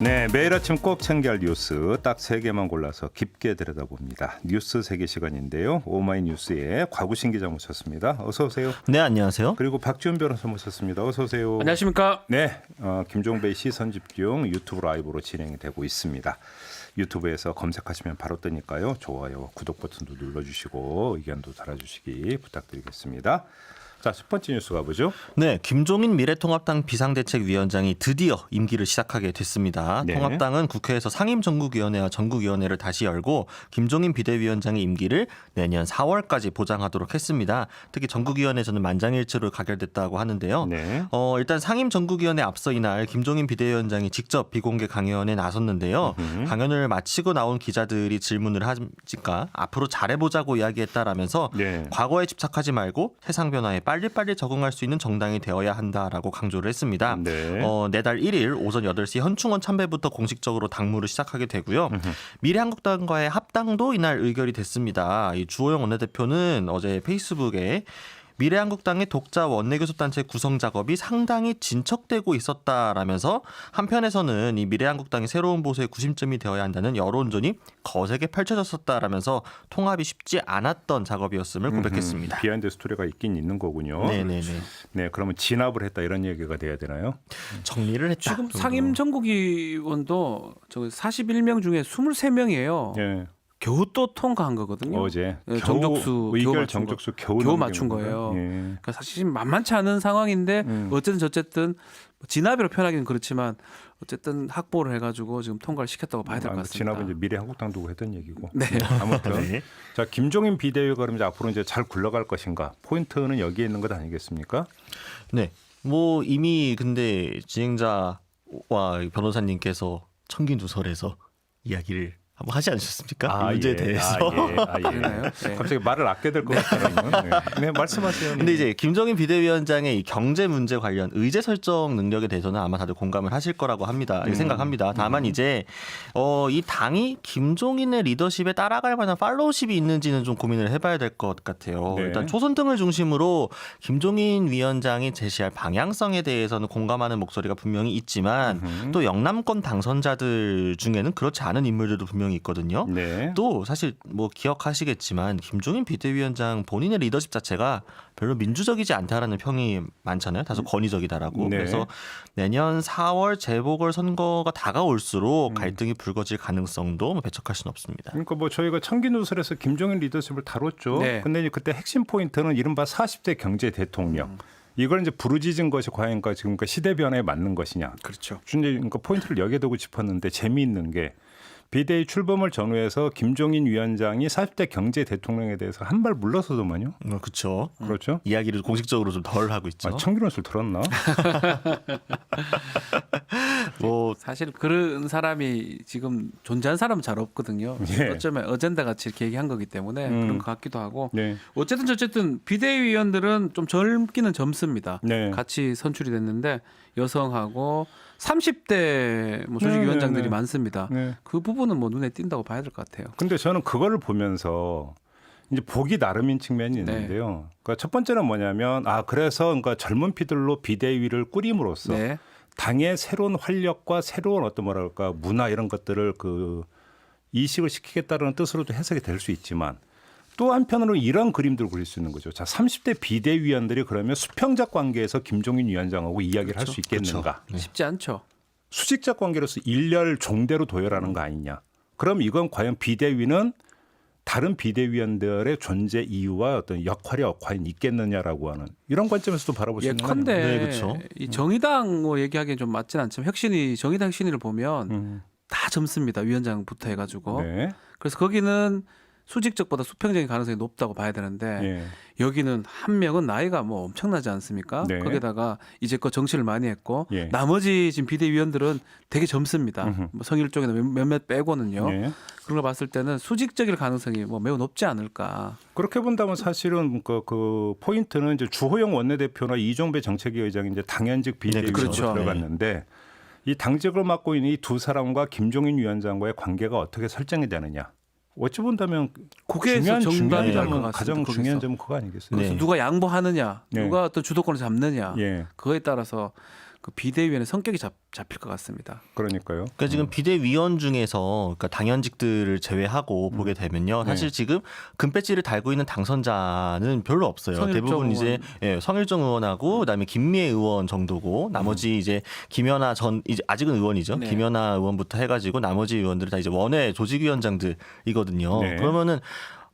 네, 매일 아침 꼭 챙겨야 할 뉴스 딱 3개만 골라서 깊게 들여다봅니다. 뉴스 세계 시간인데요. 오마이뉴스의 곽우신 기자 모셨습니다. 어서 오세요. 네, 안녕하세요. 그리고 박지훈 변호사 모셨습니다. 어서 오세요. 안녕하십니까? 네, 김종배의 시선집중 유튜브 라이브로 진행이 되고 있습니다. 유튜브에서 검색하시면 바로 뜨니까요. 좋아요, 구독 버튼도 눌러주시고 의견도 달아주시기 부탁드리겠습니다. 자, 첫 번째 뉴스 가보죠. 네, 김종인 미래통합당 비상대책위원장이 드디어 임기를 시작하게 됐습니다. 네. 통합당은 국회에서 상임정국위원회와 전국위원회를 다시 열고 김종인 비대위원장의 임기를 내년 4월까지 보장하도록 했습니다. 특히 전국위원회에서는 만장일치로 가결됐다고 하는데요. 네. 일단 상임정국위원회 앞서 이날 김종인 비대위원장이 직접 비공개 강연에 나섰는데요. 강연을 마치고 나온 기자들이 질문을 하니까 앞으로 잘해보자고 이야기했다라면서 네. 과거에 집착하지 말고 세상 변화에 빨리빨리 적응할 수 있는 정당이 되어야 한다라고 강조를 했습니다. 네. 내달 1일 오전 8시 현충원 참배부터 공식적으로 당무를 시작하게 되고요. 미래한국당과의 합당도 이날 의결이 됐습니다. 이 주호영 원내대표는 어제 페이스북에 미래한국당의 독자 원내교섭단체 구성 작업이 상당히 진척되고 있었다라면서 한편에서는 이 미래한국당이 새로운 보수의 구심점이 되어야 한다는 여론전이 거세게 펼쳐졌었다라면서 통합이 쉽지 않았던 작업이었음을 고백했습니다. 비하인드 스토리가 있긴 있는 거군요. 네네네. 네, 그러면 진압을 했다 이런 얘기가 돼야 되나요? 정리를 했다. 지금 상임 전국위원도 41명 중에 23명이에요. 네. 겨우 또 통과한 거거든요. 어제 네, 겨우 정적수 의결 겨우 맞춘 정적수 겨우 겨우 넘긴 맞춘 건가요? 거예요. 예. 그러니까 사실 만만치 않은 상황인데 어쨌든 진압이라고 표현하기는 그렇지만 어쨌든 확보를 해가지고 지금 통과를 시켰다고 봐야 될 것 같습니다. 진압은 이제 미래한국당도 했던 얘기고. 네. 아무튼 네. 자, 김종인 비대위가 그럼 이제 앞으로 이제 잘 굴러갈 것인가? 포인트는 여기에 있는 것 아니겠습니까? 네. 뭐 이미 근데 진행자와 변호사님께서 청기누설에서 이야기를 한번 하지 않으셨습니까? 이 문제에 대해서. 그러나요? 네. 갑자기 말을 아껴야 될 것 같아요. 네, 말씀하세요. 근데 이제 김종인 비대위원장의 이 경제 문제 관련 의제 설정 능력에 대해서는 아마 다들 공감을 하실 거라고 합니다. 생각합니다. 다만 이제 이 당이 김종인의 리더십에 따라갈 만한 팔로우십이 있는지는 좀 고민을 해봐야 될 것 같아요. 네. 일단 초선 등을 중심으로 김종인 위원장이 제시할 방향성에 대해서는 공감하는 목소리가 분명히 있지만 또 영남권 당선자들 중에는 그렇지 않은 인물들도 분명히 있거든요. 네. 또 사실 뭐 기억하시겠지만 김종인 비대위원장 본인의 리더십 자체가 별로 민주적이지 않다라는 평이 많잖아요. 다소 권위적이다라고. 네. 그래서 내년 4월 재보궐 선거가 다가올수록 갈등이 불거질 가능성도 뭐 배척할 수는 없습니다. 그러니까 뭐 저희가 청기누설에서 김종인 리더십을 다뤘죠. 네. 근데 이제 그때 핵심 포인트는 이른바 40대 경제 대통령. 이걸 이제 부르짖은 것이 과연 지금 시대 변화에 맞는 것이냐. 그렇죠. 그러니까 포인트를 여기에 두고 짚었는데 재미있는 게 비대위 출범을 전후해서 김종인 위원장이 40대 경제 대통령에 대해서 한 발 물러서더만요. 그렇죠. 그렇죠. 이야기를 공식적으로 좀 덜 하고 있죠. 청기누설 들었나? 뭐 사실 그런 사람이 지금 존재한 사람은 잘 없거든요. 예. 어쩌면 어젠다 같이 이렇게 얘기한 거기 때문에 그런 것 같기도 하고. 네. 어쨌든 비대위원들은 좀 젊기는 젊습니다. 네. 같이 선출이 됐는데 여성하고 30대 뭐 조직위원장들이 네. 많습니다. 네. 그 부분은 뭐 눈에 띈다고 봐야 될 것 같아요. 근데 저는 그거를 보면서 이제 보기 나름인 측면이 있는데요. 그러니까 첫 번째는 뭐냐면 그래서 그러니까 젊은 피들로 비대위를 꾸림으로써 네. 당의 새로운 활력과 새로운 어떤 뭐랄까 문화 이런 것들을 이식을 시키겠다는 뜻으로도 해석이 될 수 있지만 또 한편으로 이런 그림들을 그릴 수 있는 거죠. 자, 30대 비대위원들이 그러면 수평적 관계에서 김종인 위원장하고 이야기를 할 수 있겠는가? 네. 쉽지 않죠. 수직적 관계로서 일렬 종대로 도열하는 거 아니냐. 그럼 이건 과연 비대위는 다른 비대위원들의 존재 이유와 어떤 역할이 과연 있겠느냐라고 하는 이런 관점에서도 바라볼 수 있는 거 예컨대 아니에요? 네, 그렇죠. 이 정의당 뭐 얘기하기엔 좀 맞진 않지만 정의당 혁신위를 보면 다 젊습니다. 위원장부터 해가지고. 네. 그래서 거기는 수직적보다 수평적인 가능성이 높다고 봐야 되는데 예. 여기는 한 명은 나이가 뭐 엄청나지 않습니까? 네. 거기다가 이제껏 정치를 많이 했고 예. 나머지 지금 비대위원들은 되게 젊습니다. 뭐 성일 쪽에는 몇몇 빼고는요. 예. 그런 걸 봤을 때는 수직적일 가능성이 뭐 매우 높지 않을까. 그렇게 본다면 사실은 그 포인트는 이제 주호영 원내대표나 이종배 정책위 의장이 이제 당연직 비대위로 그렇죠. 들어갔는데 이 당직을 맡고 있는 이 두 사람과 김종인 위원장과의 관계가 어떻게 설정이 되느냐. 어찌 본다면 거기에서 정답이 나올 것 같습니다. 가장 거기서. 중요한 점은 그거 아니겠어요? 그래서 네. 누가 양보하느냐, 네. 누가 또 주도권을 잡느냐, 예. 그거에 따라서 그 비대위원의 성격이 잡힐 것 같습니다. 그러니까요. 그러니까 지금 비대위원 중에서 그러니까 당연직들을 제외하고 보게 되면요. 사실 지금 금배지를 달고 있는 당선자는 별로 없어요. 성일종 대부분 이제 의원. 예, 성일종 의원하고 그다음에 김미애 의원 정도고 나머지 이제 김연아 전 이제 아직은 의원이죠. 네. 김연아 의원부터 해가지고 나머지 의원들은 다 이제 원외 조직위원장들이거든요. 네. 그러면은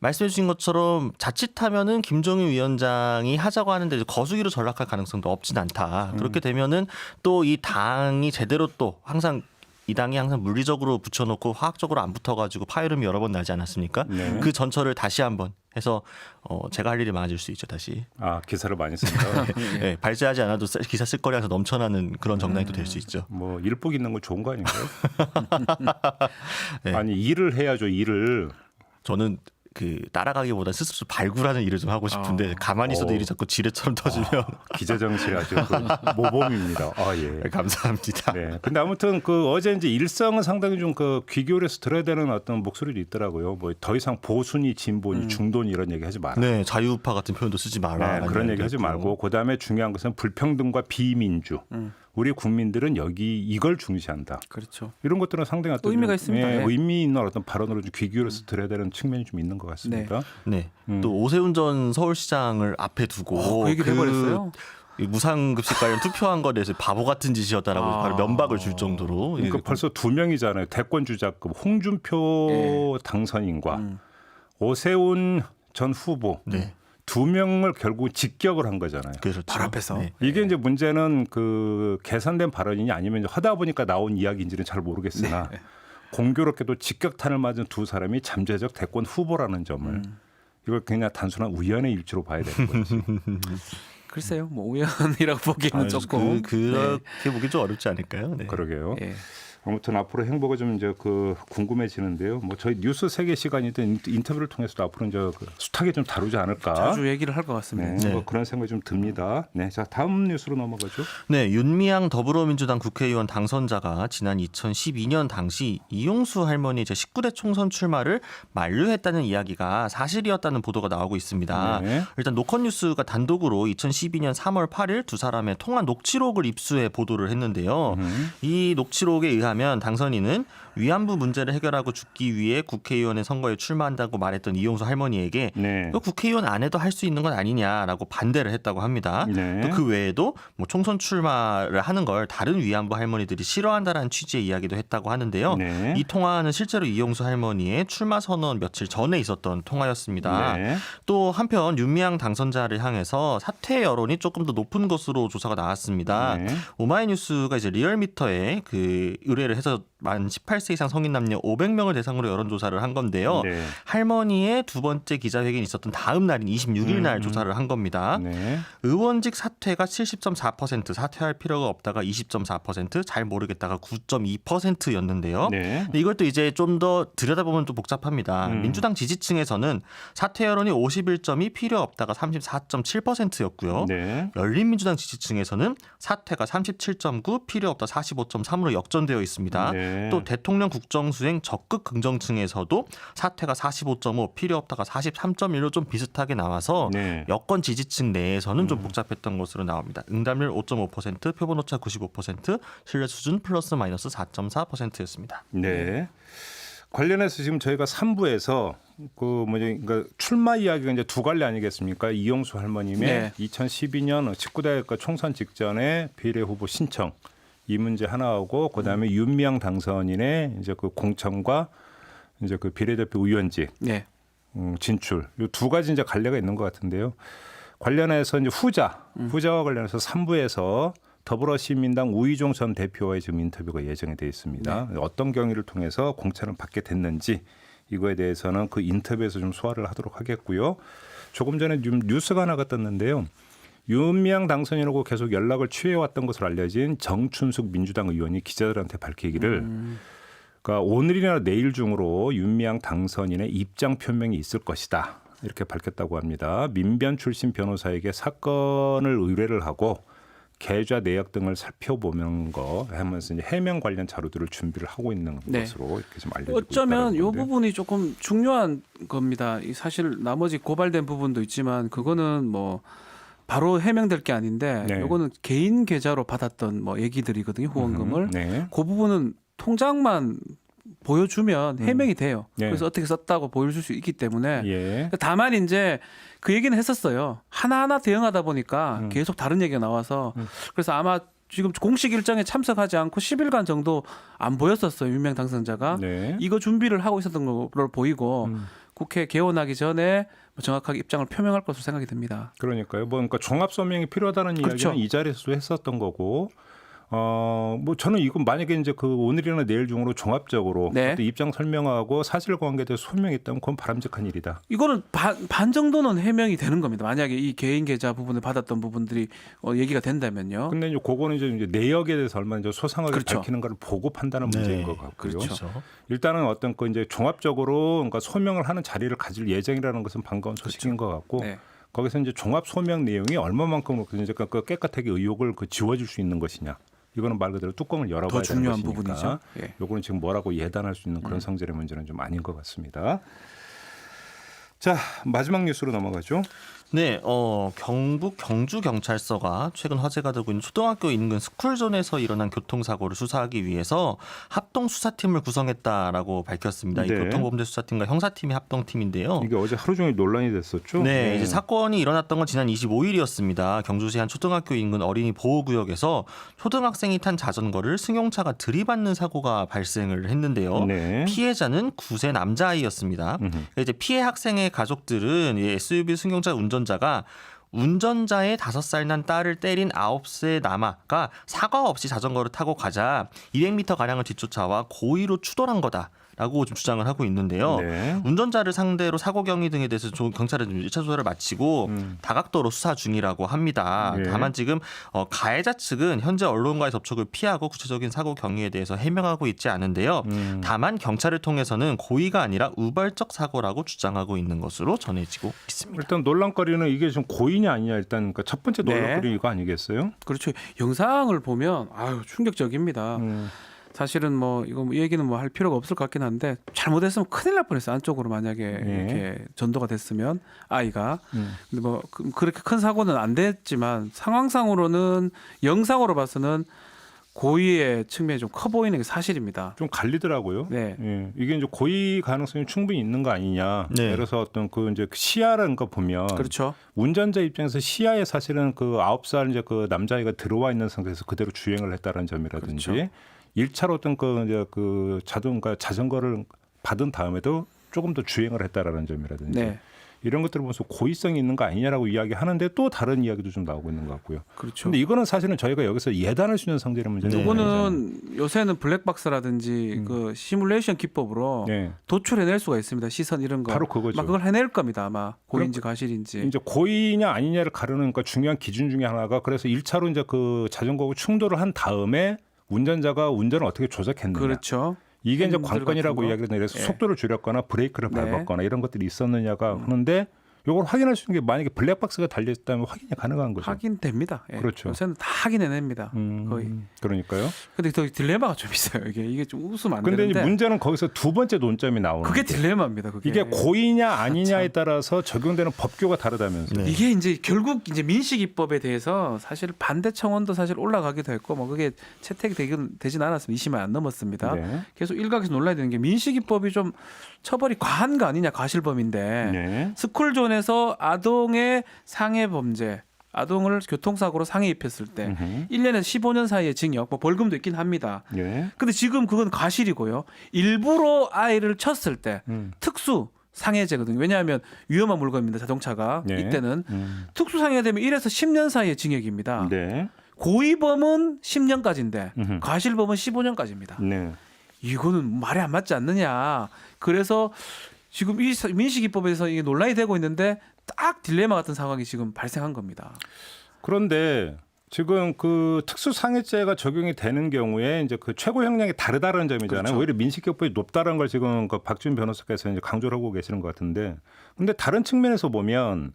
말씀해 주신 것처럼 자칫하면은 김종인 위원장이 하자고 하는데 이제 거수기로 전락할 가능성도 없진 않다. 그렇게 되면은 또 이 당이 제대로 또 항상 이 당이 항상 물리적으로 붙여놓고 화학적으로 안 붙어가지고 파열음이 여러 번 나지 않았습니까? 네. 그 전철을 다시 한번 해서 제가 할 일이 많아질 수 있죠 다시. 아 기사를 많이 쓴다. 네, 발제하지 않아도 기사 쓸거리에서 넘쳐나는 그런 정당이 또 될 수 있죠. 뭐 일복 있는 건 좋은 거 아닌가요? 네. 아니 일을 해야죠 일을. 저는 그 따라가기보다 스스로 발굴하는 일을 좀 하고 싶은데 가만히 있어도 일이 자꾸 지뢰처럼 터지면 기자 정신이 아주 그 모범입니다. 아 예. 감사합니다. 네. 근데 아무튼 그 어제 이제 일성은 상당히 좀 그 귀 기울여서 들어야 되는 어떤 목소리도 있더라고요. 뭐 더 이상 보수니 진보니 중도니 이런 얘기 하지 마라. 네, 자유우파 같은 표현도 쓰지 마라. 네, 그런 얘기 하지 말고 그다음에 중요한 것은 불평등과 비민주. 우리 국민들은 여기 이걸 중시한다. 그렇죠. 이런 것들은 상당히 어떤 의미가 좀, 있습니다. 예, 네. 의미 있는 어떤 발언으로 좀 귀 기울여서 들어야 되는 측면이 좀 있는 것 같습니다. 네. 또 오세훈 전 서울시장을 앞에 두고 그 얘기를 해버렸어요. 이 무상급식 관련 투표한 거에 대해서 바보 같은 짓이었다라고 바로 면박을 줄 정도로. 그러니까 벌써 두 명이잖아요. 대권 주자급 홍준표 당선인과 오세훈 전 후보 네. 두 명을 결국 직격을 한 거잖아요. 그렇죠. 바로 앞에서. 네. 이게 이제 문제는 그 계산된 발언이냐 아니면 이제 하다 보니까 나온 이야기인지는 잘 모르겠으나 공교롭게도 직격탄을 맞은 두 사람이 잠재적 대권 후보라는 점을 이걸 그냥 단순한 우연의 일치로 봐야 되는 거지. 글쎄요, 뭐 우연이라고 보기에는 조금 그렇게 보기 좀 어렵지 않을까요? 네. 그러게요. 예. 아무튼 앞으로 행보가 좀 이제 그 궁금해지는데요. 뭐 저희 뉴스 세계 시간이든 인터뷰를 통해서도 앞으로 이제 그 숱하게 좀 다루지 않을까. 자주 얘기를 할 것 같습니다. 네, 뭐 그런 생각이 좀 듭니다. 네, 자 다음 뉴스로 넘어가죠. 네, 윤미향 더불어민주당 국회의원 당선자가 지난 2012년 당시 이용수 할머니 제19대 총선 출마를 만류했다는 이야기가 사실이었다는 보도가 나오고 있습니다. 네. 일단 노컷뉴스가 단독으로 2012년 3월 8일 두 사람의 통화 녹취록을 입수해 보도를 했는데요. 이 녹취록에 의하면 당선인은 위안부 문제를 해결하고 죽기 위해 국회의원의 선거에 출마한다고 말했던 이용수 할머니에게 네. 또 국회의원 안 해도 할 수 있는 건 아니냐라고 반대를 했다고 합니다. 네. 또 그 외에도 뭐 총선 출마를 하는 걸 다른 위안부 할머니들이 싫어한다라는 취지의 이야기도 했다고 하는데요. 네. 이 통화는 실제로 이용수 할머니의 출마 선언 며칠 전에 있었던 통화였습니다. 네. 또 한편 윤미향 당선자를 향해서 사퇴 여론이 조금 더 높은 것으로 조사가 나왔습니다. 네. 오마이뉴스가 이제 리얼미터에 그 의뢰를 해서 만 18세 이상 성인 남녀 500명을 대상으로 여론조사를 한 건데요. 네. 할머니의 두 번째 기자회견이 있었던 다음 날인 26일 날 조사를 한 겁니다. 네. 의원직 사퇴가 70.4%, 사퇴할 필요가 없다가 20.4%, 잘 모르겠다가 9.2%였는데요. 네. 이걸 또 이제 좀 더 들여다보면 또 복잡합니다. 민주당 지지층에서는 사퇴 여론이 51.2 필요 없다가 34.7%였고요. 네. 열린민주당 지지층에서는 사퇴가 37.9 필요 없다 45.3으로 역전되어 있습니다. 네. 또 대통령 국정수행 적극 긍정층에서도 사퇴가 45.5 필요 없다가 43.1로 좀 비슷하게 나와서 네. 여권 지지층 내에서는 좀 복잡했던 것으로 나옵니다. 응답률 5.5%, 표본오차 95%, 신뢰 수준 플러스 마이너스 4.4%였습니다. 네. 관련해서 지금 저희가 3부에서 그 뭐지 그러니까 출마 이야기가 이제 두 갈래 아니겠습니까? 이용수 할머님의 네. 2012년 19대 총선 직전에 비례 후보 신청 이 문제 하나하고 그다음에 윤미향 당선인의 이제 그 공천과 이제 그 비례대표 의원직 네. 진출 이 두 가지 이제 갈래가 있는 것 같은데요. 관련해서 이제 후자와 관련해서 3부에서 더불어시민당 우이종 전 대표와의 지금 인터뷰가 예정이 되어 있습니다. 네. 어떤 경위를 통해서 공천을 받게 됐는지 이거에 대해서는 그 인터뷰에서 좀 소화를 하도록 하겠고요. 조금 전에 좀 뉴스가 하나가 떴는데요. 윤미향 당선인하고 계속 연락을 취해왔던 것으로 알려진 정춘숙 민주당 의원이 기자들한테 밝히기를 그러니까 오늘이나 내일 중으로 윤미향 당선인의 입장 표명이 있을 것이다. 이렇게 밝혔다고 합니다. 민변 출신 변호사에게 사건을 의뢰를 하고 계좌 내역 등을 살펴보는 거 하면서 이제 해명 관련 자료들을 준비를 하고 있는 네. 것으로 이렇게 좀 알려지고 어쩌면 이 있다는 건데. 부분이 조금 중요한 겁니다. 이 사실 나머지 고발된 부분도 있지만 그거는 뭐 바로 해명될 게 아닌데 네. 요거는 개인 계좌로 받았던 뭐 얘기들이거든요. 후원금을. 네. 그 부분은 통장만 보여주면 해명이 돼요. 네. 그래서 어떻게 썼다고 보여줄 수 있기 때문에 예. 다만 이제 그 얘기는 했었어요. 하나하나 대응하다 보니까 계속 다른 얘기가 나와서 그래서 아마 지금 공식 일정에 참석하지 않고 10일간 정도 안 보였었어요. 유명 당선자가. 네. 이거 준비를 하고 있었던 걸로 보이고 국회 개원하기 전에 정확하게 입장을 표명할 것으로 생각이 듭니다. 그러니까요. 뭐 그러니까 종합 소명이 필요하다는 그렇죠. 이야기는 이 자리에서도 했었던 거고. 뭐 저는 이건 만약에 이제 그 오늘이나 내일 중으로 종합적으로 네. 어떤 입장 설명하고 사실관계에 대해서 소명했다면 그건 바람직한 일이다. 이거는 반 정도는 해명이 되는 겁니다. 만약에 이 개인 계좌 부분을 받았던 부분들이 얘기가 된다면요. 근데 이제 그거는 이제 내역에 대해서 얼마나 이제 소상하게 그렇죠. 밝히는 걸 보고 판단하는 문제인 것 같고요. 그렇죠. 일단은 어떤 그 이제 종합적으로 그러니까 소명을 하는 자리를 가질 예정이라는 것은 반가운 소식인 것 같고 네. 거기서 이제 종합 소명 내용이 얼마만큼 이제 그 깨끗하게 의혹을 그 지워줄 수 있는 것이냐. 이거는 말 그대로 뚜껑을 열어봐야 더 중요한 되는 것이니까. 부분이죠. 예. 요거는 지금 뭐라고 예단할 수 있는 그런 성질의 문제는 좀 아닌 것 같습니다. 자, 마지막 뉴스로 넘어가죠. 네, 경북 경주경찰서가 최근 화제가 되고 있는 초등학교 인근 스쿨존에서 일어난 교통사고를 수사하기 위해서 합동수사팀을 구성했다라고 밝혔습니다. 이 네. 교통범죄수사팀과 형사팀이 합동팀인데요. 이게 어제 하루 종일 논란이 됐었죠. 네, 이제 사건이 일어났던 건 지난 25일이었습니다. 경주시 한 초등학교 인근 어린이 보호구역에서 초등학생이 탄 자전거를 승용차가 들이받는 사고가 발생을 했는데요. 네. 피해자는 9세 남자아이였습니다. 이제 피해 학생의 가족들은 이 SUV 승용차 운전자가 운전자의 5살 난 딸을 때린 9세 남아가 사과 없이 자전거를 타고 가자 200m 가량을 뒤쫓아와 고의로 추돌한 거다라고 좀 주장을 하고 있는데요. 네. 운전자를 상대로 사고 경위 등에 대해서 경찰은 1차 조사를 마치고 다각도로 수사 중이라고 합니다. 네. 다만 지금 가해자 측은 현재 언론과의 접촉을 피하고 구체적인 사고 경위에 대해서 해명하고 있지 않은데요. 다만 경찰을 통해서는 고의가 아니라 우발적 사고라고 주장하고 있는 것으로 전해지고 있습니다. 일단 논란거리는 이게 좀 고의냐 아니냐 일단 그러니까 첫 번째 네. 논란거리 이거 아니겠어요? 그렇죠. 영상을 보면 아유 충격적입니다. 사실은 뭐 이거 이 얘기는 뭐 할 필요가 없을 것 같긴 한데 잘못했으면 큰일 날 뻔했어요. 안쪽으로 만약에 이렇게 전도가 됐으면 아이가. 근데 뭐 그렇게 큰 사고는 안 됐지만 상황상으로는 영상으로 봐서는 고의의 측면이 좀 커 보이는 게 사실입니다. 좀 갈리더라고요. 네. 예. 이게 이제 고의 가능성이 충분히 있는 거 아니냐. 네. 예를 들어서 어떤 그 이제 시야라는 거 보면 그렇죠. 운전자 입장에서 시야에 사실은 그 9살 이제 그 남자아이가 들어와 있는 상태에서 그대로 주행을 했다는 점이라든지 그렇죠. 1차로 어떤 그 이제 그 자전거를 받은 다음에도 조금 더 주행을 했다라는 점이라든지 네. 이런 것들을 보면서 고의성이 있는 거 아니냐라고 이야기하는데 또 다른 이야기도 좀 나오고 있는 것 같고요. 그렇죠. 그런데 이거는 사실은 저희가 여기서 예단할 수 있는 성질의 문제는 이거는 요새는 블랙박스라든지 그 시뮬레이션 기법으로 네. 도출해낼 수가 있습니다. 시선 이런 거. 바로 그거죠. 막 그걸 해낼 겁니다. 아마 고인지 가실인지. 이제 고의냐 아니냐를 가르는 그러니까 중요한 기준 중에 하나가 그래서 1차로 이제 그 자전거하고 충돌을 한 다음에 운전자가 운전을 어떻게 조작했느냐. 그렇죠. 이게 이제 핸들 관건이라고 같은 거. 이야기를 해서 예. 속도를 줄였거나 브레이크를 네. 밟았거나 이런 것들이 있었느냐가 하는데 이걸 확인할 수 있는 게 만약에 블랙박스가 달려 있다면 확인이 가능한 거죠. 확인됩니다. 예. 그렇죠. 요새는 다 확인해냅니다. 거의. 그러니까요. 근데 더 딜레마가 좀 있어요. 이게 좀 웃으면 안 근데 되는데. 이제 문제는 거기서 두 번째 논점이 나오는 그게 거예요. 딜레마입니다. 그게. 이게 고의냐 아니냐에 따라서 적용되는 법규가 다르다면서요. 네. 이게 이제 결국 이제 민식이법에 대해서 사실 반대 청원도 사실 올라가기도 했고 뭐 그게 채택이 되진 않았습니다. 20만 안 넘었습니다. 네. 계속 일각에서 논란이 되는 게 민식이법이 좀 처벌이 과한 거 아니냐 과실범인데 네. 스쿨존에서 아동의 상해 범죄 아동을 교통사고로 상해 입혔을 때 1년에서 15년 사이의 징역 뭐 벌금도 있긴 합니다. 네. 근데 지금 그건 과실이고요. 일부러 아이를 쳤을 때 특수 상해죄거든요. 왜냐하면 위험한 물건입니다. 자동차가. 네. 이때는 특수 상해되면 1에서 10년 사이의 징역입니다. 네. 고의범은 10년까지인데 과실범은 15년까지입니다. 네. 이거는 말이 안 맞지 않느냐. 그래서 지금 이 민식이법에서 이게 논란이 되고 있는데 딱 딜레마 같은 상황이 지금 발생한 겁니다. 그런데 지금 그 특수상해죄가 적용이 되는 경우에 이제 그 최고 형량이 다르다는 점이잖아요. 그렇죠. 오히려 민식교법이 높다는 걸 지금 그 박준 변호사께서 이제 강조를 하고 계시는 것 같은데, 근데 다른 측면에서 보면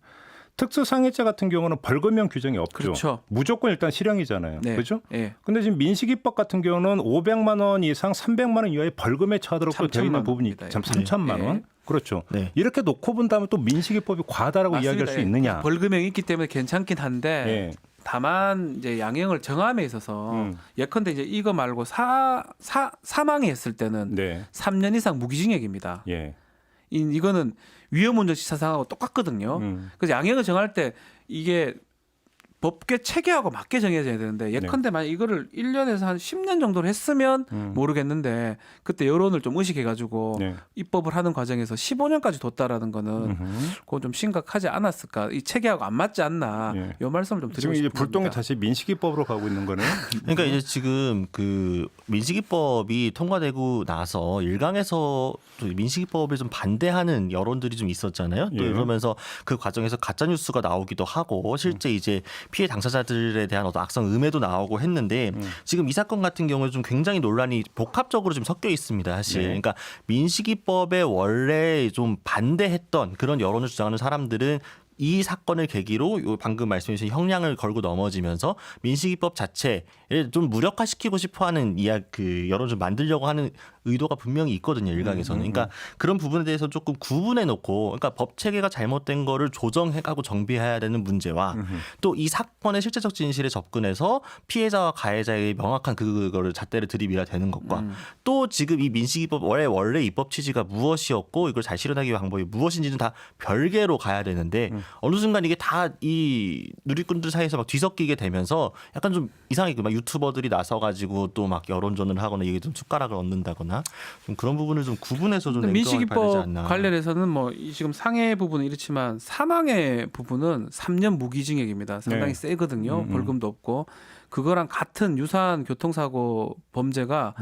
특수상해죄 같은 경우는 벌금형 규정이 없죠. 그렇죠. 무조건 일단 실형이잖아요. 네. 그렇죠? 예. 근데 지금 민식이법 같은 경우는 500만 원 이상 300만 원 이하의 벌금에 처하도록 또 되어 있는 3,000만 부분이 원입니다. 참 3천만 원. 네. 그렇죠. 네. 이렇게 놓고 본다면 또 민식이법이 과다라고 맞습니다. 이야기할 수 예. 있느냐. 벌금형이 있기 때문에 괜찮긴 한데 예. 다만 이제 양형을 정함에 있어서 예컨대 이제 이거 말고 사망이 했을 때는 네. 3년 이상 무기징역입니다. 예. 이거는 위험운전치사상하고 똑같거든요. 그래서 양형을 정할 때 이게 법계 체계하고 맞게 정해져야 되는데 예컨대 만약 이거를 1년에서 한 10년 정도를 했으면 모르겠는데 그때 여론을 좀 의식해가지고 네. 입법을 하는 과정에서 15년까지 뒀다라는 거는 그건 좀 심각하지 않았을까? 이 체계하고 안 맞지 않나? 예. 이 말씀을 좀 드리고 지금 이제 싶습니다. 불똥이 다시 민식이법으로 가고 있는 거네요. 그러니까 이제 지금 그 민식이법이 통과되고 나서 일각에서 또 민식이법을 좀 반대하는 여론들이 좀 있었잖아요. 또 예. 이러면서 그 과정에서 가짜 뉴스가 나오기도 하고 실제 이제 피해 당사자들에 대한 어떤 악성 음해도 나오고 했는데 지금 이 사건 같은 경우에 좀 굉장히 논란이 복합적으로 좀 섞여 있습니다. 사실. 네. 그러니까 민식이법에 원래 좀 반대했던 그런 여론을 주장하는 사람들은 이 사건을 계기로 요 방금 말씀해 주신 형량을 걸고 넘어지면서 민식이법 자체를 좀 무력화시키고 싶어하는 그 여론을 좀 만들려고 하는 의도가 분명히 있거든요. 일각에서는. 그러니까 그런 부분에 대해서 조금 구분해 놓고 그러니까 법 체계가 잘못된 거를 조정해가고 정비해야 되는 문제와 또 이 사건의 실제적 진실에 접근해서 피해자와 가해자의 명확한 그거를 잣대를 들이밀어야 되는 것과 또 지금 이 민식이법 원래 입법 취지가 무엇이었고 이걸 잘 실현하기 위한 방법이 무엇인지는 다 별개로 가야 되는데 어느 순간 이게 다 이 누리꾼들 사이에서 막 뒤섞이게 되면서 약간 좀 이상하게 막 유튜버들이 나서가지고 또 막 여론전을 하거나 이게 좀 숟가락을 얻는다거나 좀 그런 부분을 좀 구분해서 좀 냉정하게 봐야 되지 민식이법 않나. 관련해서는 뭐 지금 상해 부분은 이렇지만 사망의 부분은 3년 무기징역입니다. 상당히 네. 세거든요. 벌금도 없고 그거랑 같은 유사한 교통사고 범죄가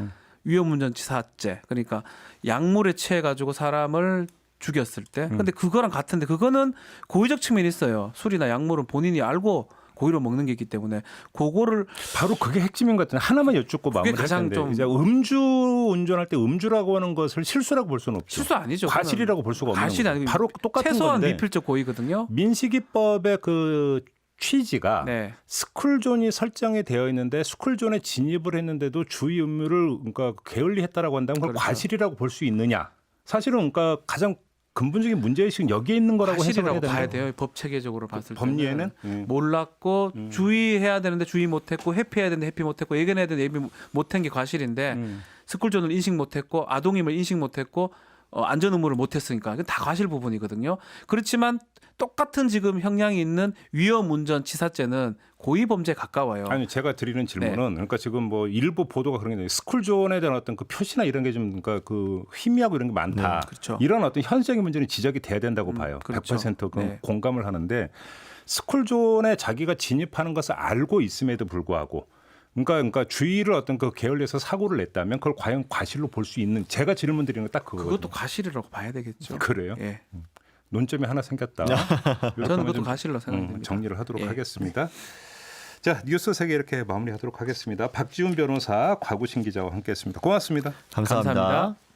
위험운전치사죄 그러니까 약물에 취해 가지고 사람을 죽였을 때 근데 그거랑 같은데 그거는 고의적 측면이 있어요. 술이나 약물은 본인이 알고 고의로 먹는 게 있기 때문에 그거를 바로 그게 핵심인 것 같은데 하나만 여쭙고 마무리할 가장 텐데 좀- 이제 음주 운전할 때 음주라고 하는 것을 실수라고 볼 수는 없죠. 실수 아니죠. 과실이라고 볼 수가 없는 과실이 거예요. 아니고 바로 똑같은 최소한 건데 미필적 고의거든요. 민식이법의 그 취지가 네. 스쿨존이 설정이 되어 있는데 스쿨존에 진입을 했는데도 주의 음료를 그러니까 게을리했다라고 한다면 그걸 그렇죠. 과실이라고 볼 수 있느냐? 사실은 그러니까 가장 근본적인 문제의식은 여기에 있는 거라고 해석을 해야 과실이라고 된다. 봐야 돼요. 법 체계적으로 봤을 때는. 법리에는 몰랐고 주의해야 되는데 주의 못했고 회피해야 되는데 회피 못했고 예견해야 되는데 예비 못한 게 과실인데 스쿨존을 인식 못했고 아동임을 인식 못했고 안전 의무를 못했으니까 이건 다 과실 부분이거든요. 그렇지만 똑같은 지금 형량이 있는 위험운전치사죄는 고의범죄에 가까워요. 아니 제가 드리는 질문은 그러니까 지금 뭐 일부 보도가 그런 게 있는데 스쿨존에 대한 어떤 그 표시나 이런 게 좀 그러니까 그 희미하고 이런 게 많다. 그렇죠. 이런 어떤 현실적인 문제는 지적이 돼야 된다고 봐요. 그렇죠. 100% 네. 공감을 하는데 스쿨존에 자기가 진입하는 것을 알고 있음에도 불구하고 그러니까 주의를 어떤 그 게을리해서 사고를 냈다면 그걸 과연 과실로 볼 수 있는 제가 질문 드리는 건 딱 그거거든요. 그것도 과실이라고 봐야 되겠죠. 그래요? 예. 논점이 하나 생겼다. 저는 그것도 과실로 생각됩니다. 정리를 하도록 예. 하겠습니다. 자 뉴스 세계 이렇게 마무리하도록 하겠습니다. 박지훈 변호사, 곽우신 기자와 함께했습니다. 고맙습니다. 감사합니다. 감사합니다.